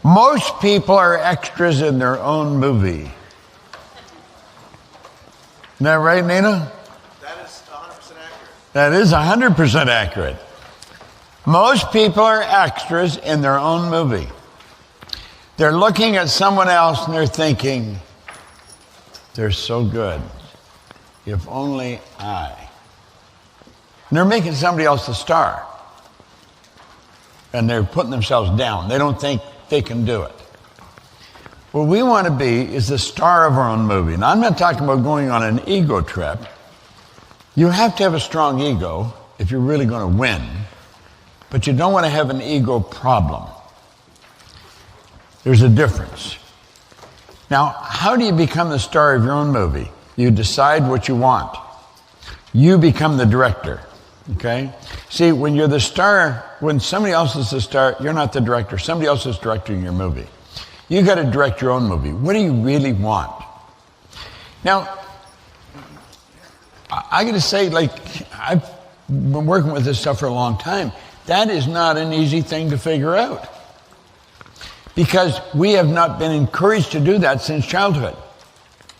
Most people are extras in their own movie. Isn't that right, Nina? That is 100% accurate. That is 100% accurate. Most people are extras in their own movie. They're looking at someone else and they're thinking, they're so good. If only I. And they're making somebody else the star. And they're putting themselves down. They don't think they can do it. What we want to be is the star of our own movie. Now, I'm not talking about going on an ego trip. You have to have a strong ego if you're really going to win. But you don't want to have an ego problem. There's a difference. Now, how do you become the star of your own movie? You decide what you want. You become the director, okay? See, when you're the star, when somebody else is the star, you're not the director. Somebody else is directing your movie. You got to direct your own movie. What do you really want? Now, I got to say, like, I've been working with this stuff for a long time. That is not an easy thing to figure out. Because we have not been encouraged to do that since childhood.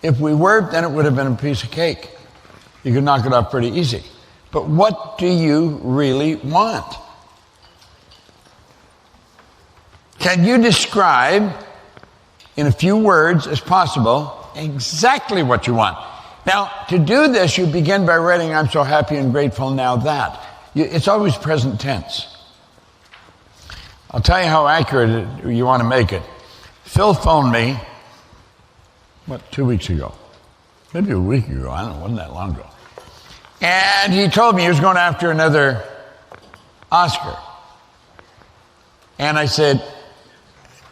If we were, then it would have been a piece of cake. You could knock it off pretty easy. But what do you really want? Can you describe, in a few words as possible, exactly what you want? Now, to do this, you begin by writing, I'm so happy and grateful now that. It's always present tense. I'll tell you how accurate you want to make it. Phil phoned me, 2 weeks ago? Maybe a week ago. I don't know, it wasn't that long ago. And he told me he was going after another Oscar. And I said,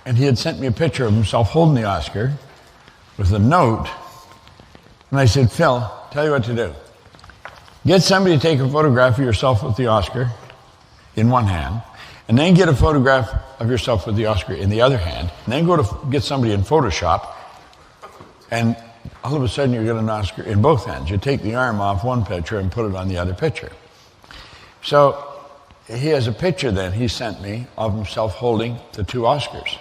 and he had sent me a picture of himself holding the Oscar with a note. And I said, Phil, tell you what to do. Get somebody to take a photograph of yourself with the Oscar in one hand, and then get a photograph of yourself with the Oscar in the other hand, and then go to get somebody in Photoshop, and all of a sudden you get an Oscar in both hands. You take the arm off one picture and put it on the other picture. So he has a picture then he sent me of himself holding the two Oscars.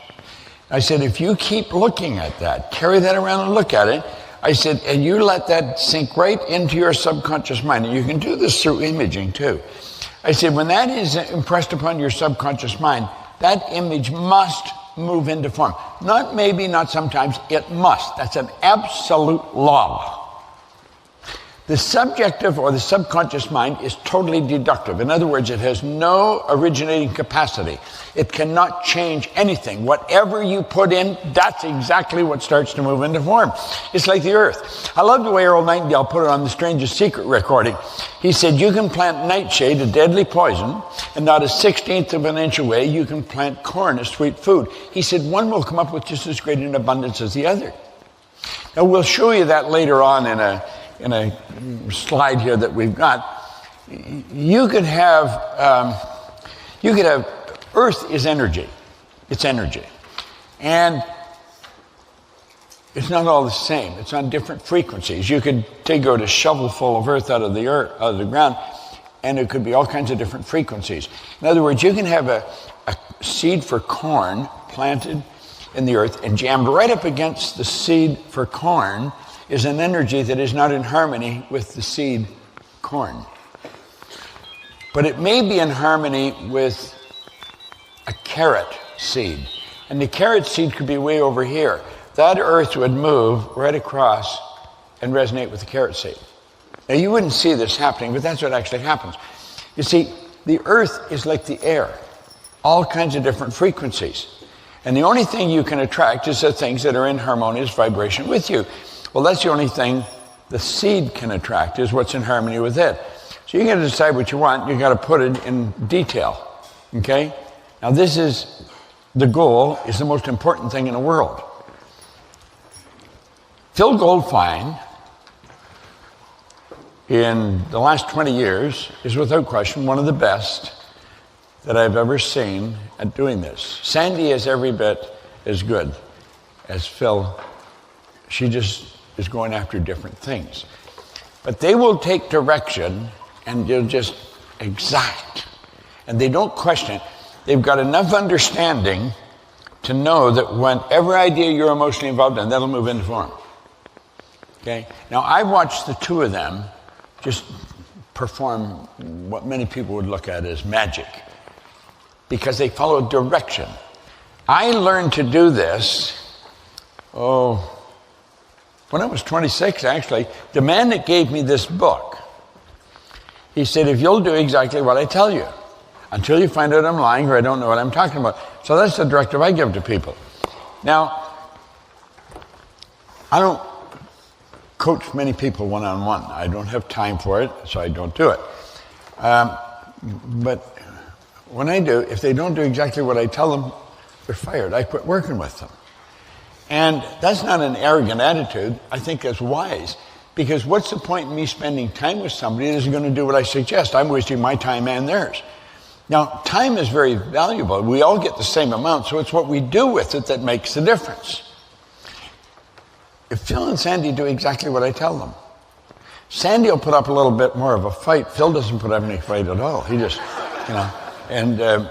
I said, if you keep looking at that, carry that around and look at it, I said, and you let that sink right into your subconscious mind, and you can do this through imaging too. I said, when that is impressed upon your subconscious mind, that image must move into form. Not maybe, not sometimes, it must. That's an absolute law. The subjective or the subconscious mind is totally deductive. In other words, it has no originating capacity. It cannot change anything. Whatever you put in, that's exactly what starts to move into form. It's like the earth. I love the way Earl Nightingale put it on the Strangest Secret recording. He said, you can plant nightshade, a deadly poison, and not a 16th of an inch away, you can plant corn, a sweet food. He said, one will come up with just as great an abundance as the other. Now, we'll show you that later on in a slide here that we've got. You could have Earth is energy. It's energy. And it's not all the same. It's on different frequencies. You could take out a shovel full of earth out of the ground, and it could be all kinds of different frequencies. In other words, you can have a seed for corn planted in the earth, and jammed right up against the seed for corn is an energy that is not in harmony with the seed corn. But it may be in harmony with a carrot seed. And the carrot seed could be way over here. That earth would move right across and resonate with the carrot seed. Now, you wouldn't see this happening, but that's what actually happens. You see, the earth is like the air. All kinds of different frequencies. And the only thing you can attract is the things that are in harmonious vibration with you. Well, that's the only thing the seed can attract, is what's in harmony with it. So you got to decide what you want. You got to put it in detail. Okay? Now, this is the goal, is the most important thing in the world. Phil Goldfine, in the last 20 years, is without question one of the best that I've ever seen at doing this. Sandy is every bit as good as Phil. She just is going after different things. But they will take direction and they'll just exact. And they don't question it. They've got enough understanding to know that whatever idea you're emotionally involved in, that'll move into form. Okay? Now, I've watched the two of them just perform what many people would look at as magic because they follow direction. I learned to do this, when I was 26, actually. The man that gave me this book, he said, if you'll do exactly what I tell you, until you find out I'm lying or I don't know what I'm talking about. So that's the directive I give to people. Now, I don't coach many people one-on-one. I don't have time for it, so I don't do it. But when I do, if they don't do exactly what I tell them, they're fired. I quit working with them. And that's not an arrogant attitude. I think that's wise. Because what's the point in me spending time with somebody that isn't going to do what I suggest? I'm wasting my time and theirs. Now, time is very valuable. We all get the same amount, so it's what we do with it that makes the difference. If Phil and Sandy do exactly what I tell them, Sandy will put up a little bit more of a fight. Phil doesn't put up any fight at all. He just, and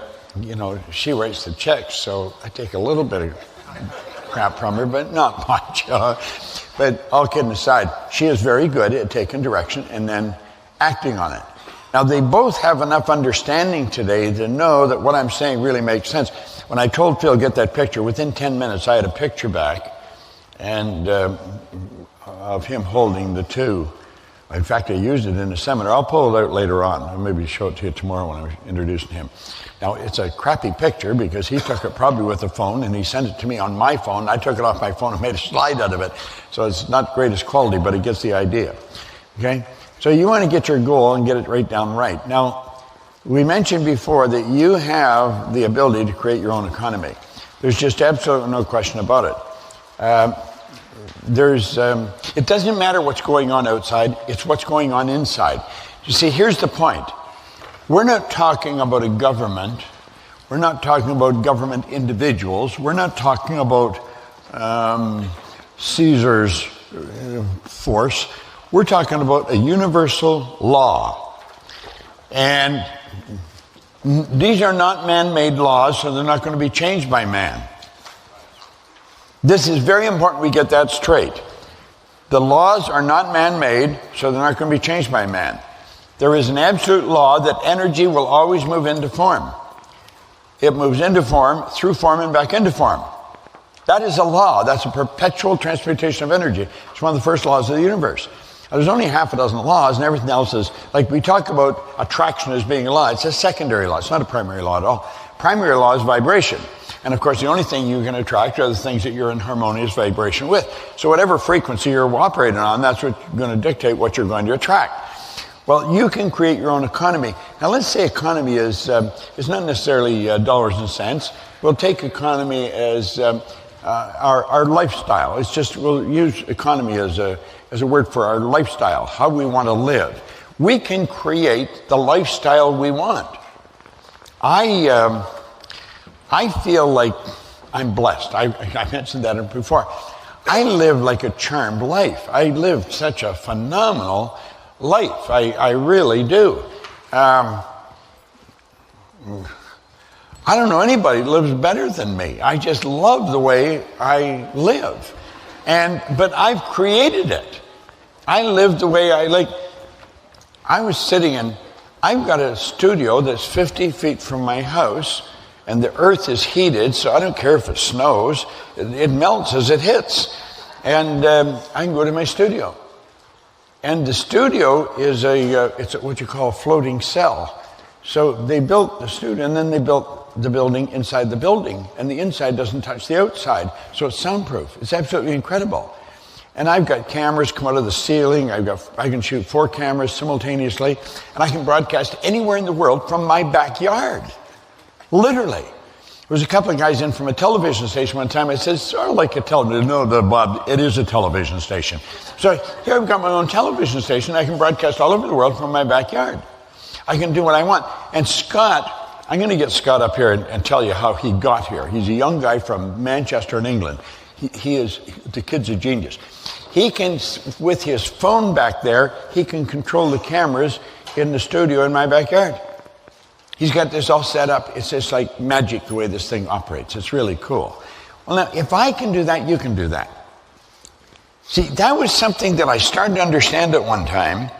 she writes the checks, so I take a little bit of crap from her, but not much. But all kidding aside, she is very good at taking direction and then acting on it. Now, they both have enough understanding today to know that what I'm saying really makes sense. When I told Phil, get that picture, within 10 minutes, I had a picture back and of him holding the two. In fact, I used it in a seminar. I'll pull it out later on. I'll maybe show it to you tomorrow when I'm introducing him. Now, it's a crappy picture because he took it probably with a phone and he sent it to me on my phone. I took it off my phone and made a slide out of it. So it's not greatest quality, but it gets the idea. Okay? So you want to get your goal and get it right down right. Now, we mentioned before that you have the ability to create your own economy. There's just absolutely no question about it. It doesn't matter what's going on outside, it's what's going on inside. You see, here's the point. We're not talking about a government. We're not talking about government individuals. We're not talking about Caesar's force. We're talking about a universal law. And these are not man-made laws, so they're not going to be changed by man. This is very important we get that straight. The laws are not man-made, so they're not going to be changed by man. There is an absolute law that energy will always move into form. It moves into form, through form, and back into form. That is a law. That's a perpetual transmutation of energy. It's one of the first laws of the universe. Now, there's only half a dozen laws, and everything else is, like we talk about attraction as being a law. It's a secondary law. It's not a primary law at all. Primary law is vibration. And of course, the only thing you can attract are the things that you're in harmonious vibration with. So whatever frequency you're operating on, that's what's going to dictate what you're going to attract. Well, you can create your own economy. Now, let's say economy is not necessarily dollars and cents. We'll take economy as our lifestyle. It's just, we'll use economy as a word for our lifestyle, how we want to live. We can create the lifestyle we want. I feel like I'm blessed. I mentioned that before. I live like a charmed life. I live such a phenomenal life. I really do. I don't know anybody who lives better than me. I just love the way I live. But I've created it. I live the way I like. I was sitting in, I've got a studio that's 50 feet from my house, and the earth is heated, so I don't care if it snows. It melts as it hits. And I can go to my studio. And the studio is it's what you call a floating cell. So they built the studio, and then they built the building inside the building, and the inside doesn't touch the outside, so it's soundproof. It's absolutely incredible. And I've got cameras come out of the ceiling. I can shoot 4 cameras simultaneously, and I can broadcast anywhere in the world from my backyard. Literally. There was a couple of guys in from a television station one time. I said, it's sort of like a television. No, Bob, it is a television station. So here I've got my own television station. I can broadcast all over the world from my backyard. I can do what I want. And Scott, I'm going to get Scott up here and tell you how he got here. He's a young guy from Manchester in England. The kid's a genius. He can, with his phone back there, he can control the cameras in the studio in my backyard. He's got this all set up. It's just like magic the way this thing operates. It's really cool. Well, now, if I can do that, you can do that. See, that was something that I started to understand at one time.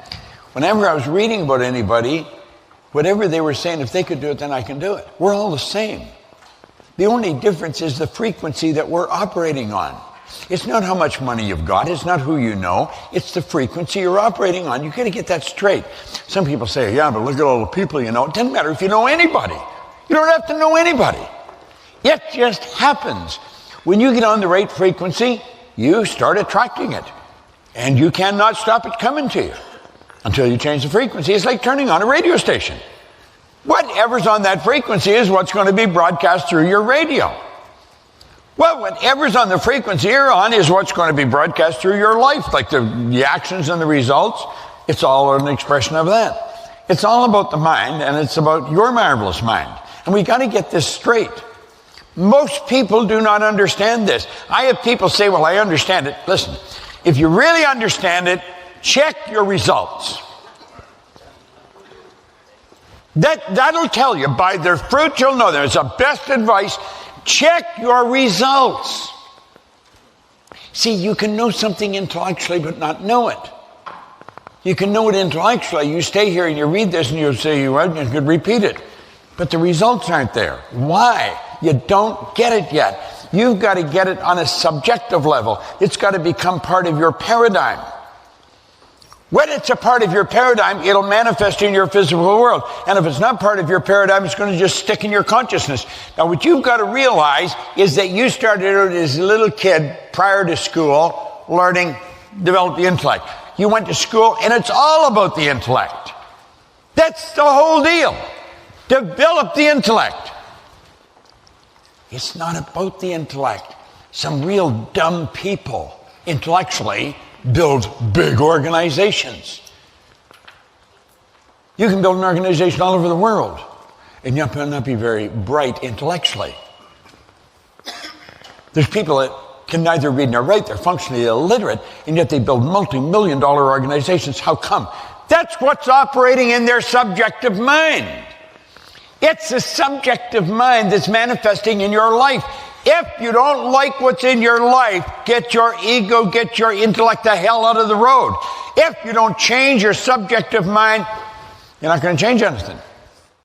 Whenever I was reading about anybody, whatever they were saying, if they could do it, then I can do it. We're all the same. The only difference is the frequency that we're operating on. It's not how much money you've got. It's not who you know. It's the frequency you're operating on. You've got to get that straight. Some people say, yeah, but look at all the people you know. It doesn't matter if you know anybody. You don't have to know anybody. It just happens. When you get on the right frequency, you start attracting it. And you cannot stop it coming to you until you change the frequency. It's like turning on a radio station. Whatever's on that frequency is what's going to be broadcast through your radio. Well, whatever's on the frequency you're on is what's going to be broadcast through your life, like the actions and the results. It's all an expression of that. It's all about the mind, and it's about your marvelous mind. And we got to get this straight. Most people do not understand this. I have people say, well, I understand it. Listen, if you really understand it, check your results. That'll tell you. By their fruit you'll know them. It's the best advice. Check your results. See, you can know something intellectually but not know it. You can know it intellectually. You stay here and you read this and you'll say, well, you could repeat it. But the results aren't there. Why? You don't get it yet. You've got to get it on a subjective level. It's got to become part of your paradigm. When it's a part of your paradigm, it'll manifest in your physical world. And if it's not part of your paradigm, it's going to just stick in your consciousness. Now, what you've got to realize is that you started out as a little kid prior to school, learning, develop the intellect. You went to school, and it's all about the intellect. That's the whole deal. Develop the intellect. It's not about the intellect. Some real dumb people, intellectually, build big organizations. You can build an organization all over the world, and you not be very bright intellectually. There's people that can neither read nor write. They're functionally illiterate, and yet they build multi-million-dollar organizations. How come? That's what's operating in their subjective mind. It's a subjective mind that's manifesting in your life. If you don't like what's in your life, get your ego, get your intellect the hell out of the road. If you don't change your subjective mind, you're not going to change anything.